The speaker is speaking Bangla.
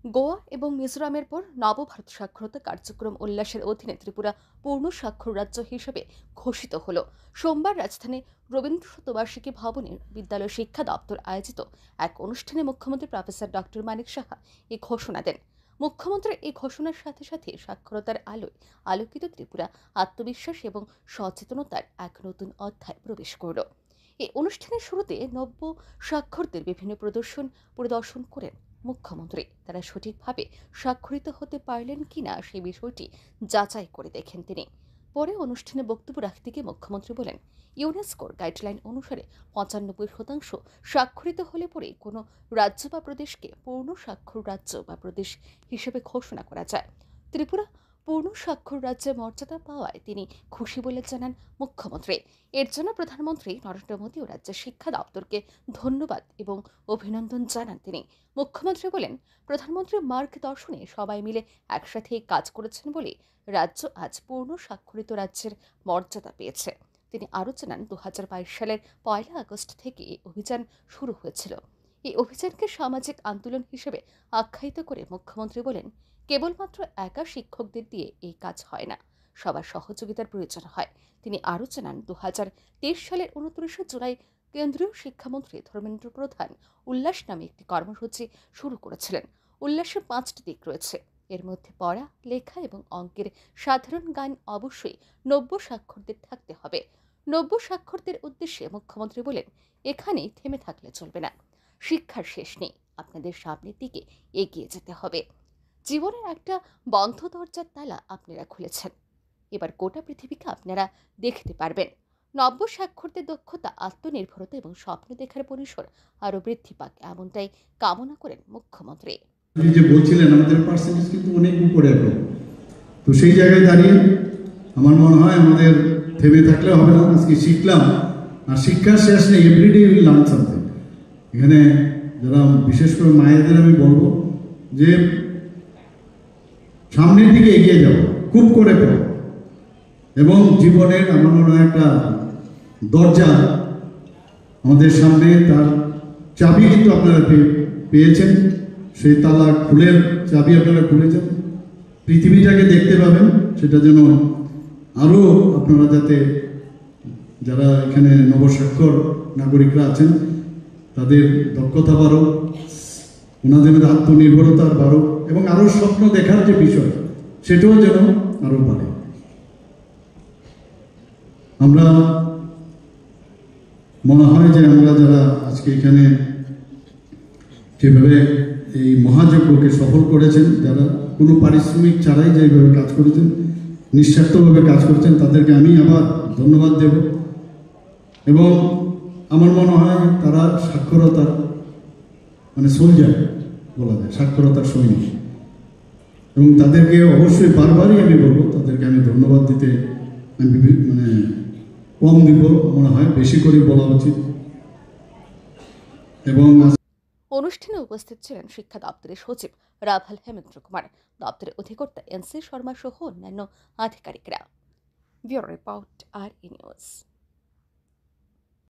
গোয়া এবং মিজোরামের পর নবভারত সাক্ষরতা কার্যক্রম উল্লাসের অধীনে ত্রিপুরা পূর্ণ স্বাক্ষর রাজ্য হিসেবে ঘোষিত হল। সোমবার রাজধানী রবীন্দ্র শতবার্ষিকী ভবনের বিদ্যালয় শিক্ষা দপ্তর আয়োজিত এক অনুষ্ঠানে মুখ্যমন্ত্রী প্রফেসর ডক্টর মানিক সাহা এই ঘোষণা দেন। মুখ্যমন্ত্রীর এই ঘোষণার সাথে সাথে সাক্ষরতার আলোয় আলোকিত ত্রিপুরা আত্মবিশ্বাস এবং সচেতনতার এক নতুন অধ্যায় প্রবেশ করল। এই অনুষ্ঠানের শুরুতে নব্য স্বাক্ষরদের বিভিন্ন পরিদর্শন করেন মুখ্যমন্ত্রী। তারা সঠিকভাবে স্বাক্ষরিত হতে পারলেন কিনা সেই বিষয়টি যাচাই করে দেখেন তিনি। পরে অনুষ্ঠানে বক্তব্য রাখতে গিয়ে মুখ্যমন্ত্রী বলেন, ইউনেস্কোর গাইডলাইন অনুসারে ৯৫% স্বাক্ষরিত হলে পরে কোনো রাজ্য বা প্রদেশকে পূর্ণ স্বাক্ষর রাজ্য বা প্রদেশ হিসেবে ঘোষণা করা যায়। ত্রিপুরা পূর্ণ স্বাক্ষর রাজ্যের মর্যাদা পাওয়ায় তিনি খুশি বলে জানান মুখ্যমন্ত্রী। এর জন্য প্রধানমন্ত্রী নরেন্দ্র মোদী ও রাজ্যের শিক্ষা দপ্তরকে ধন্যবাদ এবং অভিনন্দন জানান তিনি। মুখ্যমন্ত্রী বলেন, প্রধানমন্ত্রীর মার্গদর্শনে সবাই মিলে একসাথে কাজ করেছেন বলে রাজ্য আজ পূর্ণ স্বাক্ষরিত রাজ্যের মর্যাদা পেয়েছে। তিনি আরও জানান, ২০২২ সালের ১ আগস্ট থেকে এই অভিযান শুরু হয়েছিল। এই অভিযানকে সামাজিক আন্দোলন হিসেবে আখ্যায়িত করে মুখ্যমন্ত্রী বলেন, কেবলমাত্র একা শিক্ষকদের দিয়ে এই কাজ হয় না, সবার সহযোগিতার প্রয়োজন হয়। তিনি আরও জানান, ২০২৩ সালের ২৯ জুলাই কেন্দ্রীয় শিক্ষামন্ত্রী ধর্মেন্দ্র প্রধান উল্লাস নামে একটি কর্মসূচি শুরু করেছিলেন। উল্লাসের ৫টি দিক রয়েছে। এর মধ্যে পড়া, লেখা এবং অঙ্কের সাধারণ জ্ঞান অবশ্যই নব্য স্বাক্ষরদের থাকতে হবে। নব্য স্বাক্ষরদের উদ্দেশ্যে মুখ্যমন্ত্রী বলেন, এখানেই থেমে থাকলে চলবে না, শিক্ষার শেষ নেই, আপনাদের সামনের দিকে এগিয়ে যেতে হবে। জীবনের একটা বন্ধ দরজার তালা আপনারা খুলেছেন, এবার গোটা পৃথিবীকে আপনারা দেখতে পারবেন। নব্য স্বাক্ষরদের দক্ষতা, আত্মনির্ভরতা এবং স্বপ্ন দেখার পরিসর আরও বৃদ্ধি পাক, এমনটাই কামনা করেন মুখ্যমন্ত্রী। আপনি যে বলছিলেন আমাদের পার্সেন্টেজ কিন্তু অনেক উপরে এখন, তো সেই জায়গায় দাঁড়িয়ে আমার মনে হয় আমাদের থেমে থাকলে হবে না। আজকে শিখলাম, আর শিক্ষার শেষ নেই, এভরিডে উইল লার্ন সামথিং। এখানে যারা বিশেষ করে মায়েদের আমি বলবো যে সামনের দিকে এগিয়ে যাও, খুব করে পড়ো, এবং জীবনের আমার মনে হয় একটা দরজা আমাদের সামনে, তার চাবি কিন্তু আপনারা পেয়েছেন। সেই তালা খুলের চাবি আপনারা খুলেছেন, পৃথিবীটাকে দেখতে পাবেন। সেটা যেন আরও আপনারা, যাতে যারা এখানে নবস্বাক্ষর নাগরিকরা আছেন তাদের দক্ষতা বাড়ো, ওনাদের আত্মনির্ভরতার বাড়ো, এবং আরও স্বপ্ন দেখার যে বিষয় সেটাও যেন আরও বাড়ে। আমরা মনে হয় যে আমরা যারা আজকে এখানে যেভাবে এই মহাযজ্ঞকে সফল করেছেন, যারা কোনো পারিশ্রমিক ছাড়াই যেভাবে কাজ করেছেন, নিঃস্বার্থভাবে কাজ করছেন, তাদেরকে আমি আবার ধন্যবাদ দেব। এবং আমার মনে হয় তারা সাক্ষরতার সোলজার বলা যায়, সাক্ষরতার সৈনিক, এবং তাদেরকে অবশ্যই বারবারই আমি বলবো, তাদেরকে আমি ধন্যবাদ দিতে আমি কম দিব, মনে হয় বেশি করে বলা উচিত। এবং অনুষ্ঠানে উপস্থিত ছিলেন শিক্ষা দপ্তরের সচিব রাভাল হেমেন্দ্র কুমার, দপ্তরের অধিকর্তা এনসি শর্মা সহ অন্যান্য আধিকারিকরা। ব্যুরো রিপোর্ট, আর নিউজ।